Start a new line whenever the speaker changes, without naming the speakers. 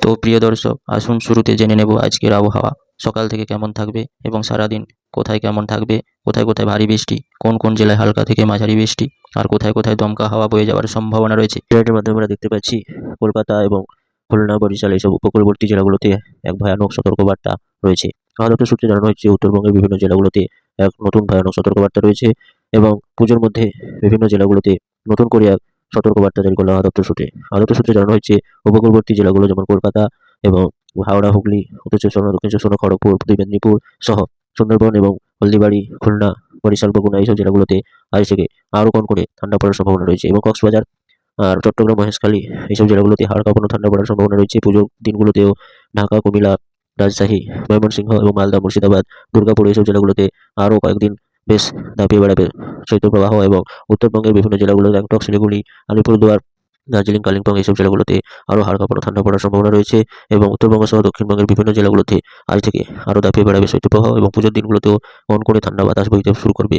তো প্রিয় দর্শক, আসুন শুরুতে জেনে নেব আজকের আবহাওয়া সকাল থেকে কেমন থাকবে এবং সারাদিন কোথায় কেমন থাকবে, কোথায় কোথায় ভারী বৃষ্টি, কোন কোন জেলায় হালকা থেকে মাঝারি বৃষ্টি, আর কোথায় কোথায় দমকা হাওয়া বয়ে যাওয়ার সম্ভাবনা রয়েছে।
ভিডিওটির মাধ্যমে আমরা দেখতে পাচ্ছি কলকাতা এবং খুলনা, বরিশাল এইসব উপকূলবর্তী জেলাগুলোতে এক ভয়ানক সতর্কবার্তা রয়েছে। আপাতত দপ্তর সূত্রে জানানো হচ্ছে উত্তরবঙ্গের বিভিন্ন জেলাগুলোতে এক নতুন ভয়ানক সতর্কবার্তা রয়েছে এবং পুজোর মধ্যে বিভিন্ন জেলাগুলোতে নতুন করে এক সতর্কবার্তা জারি করলো আবহাওয়া দপ্তর সূত্রে। আবহাওয়া দপ্তর সূত্রে জানানো হচ্ছে উপকূলবর্তী জেলাগুলো যেমন কলকাতা এবং হাওড়া, হুগলি, উত্তর চব্বিশ পরগনা, দক্ষিণ চব্বিশ পরগনা, খড়গপুর, পূর্ব মেদিনীপুর সহ সুন্দরবন এবং হলদিবাড়ি, খুলনা, বরিশাল, বগুড়া এইসব জেলাগুলোতে আজ থেকে আরও করে ঠান্ডা পড়ার সম্ভাবনা রয়েছে এবং কক্সবাজার আর চট্টগ্রাম, মহেশখালী এইসব জেলাগুলোতে হাড় কাঁপানো ঠান্ডা পড়ার সম্ভাবনা রয়েছে। পুজোর দিনগুলোতেও ঢাকা, কুমিল্লা, রাজশাহী, ময়মনসিংহ এবং মালদা, মুর্শিদাবাদ, দুর্গাপুর এইসব জেলাগুলোতে আরও কয়েকদিন বেশ দাপিয়ে বেড়াবে শৈত্যপ্রবাহ এবং উত্তরবঙ্গের বিভিন্ন জেলাগুলো গ্যাংটক, শিলিগুড়ি, আলিপুরদুয়ার, দার্জিলিং, কালিম্পং এইসব জেলাগুলোতে আরও হাড় কাঁপানো ঠান্ডা পড়ার সম্ভাবনা রয়েছে এবং উত্তরবঙ্গ সহ দক্ষিণবঙ্গের বিভিন্ন জেলাগুলোতে আজ থেকে আরও দাপিয়ে বেড়াবে শৈত্যপ্রবাহ এবং পুজোর দিনগুলোতেও কনকনে ঠান্ডা বাতাস বইতে শুরু করবে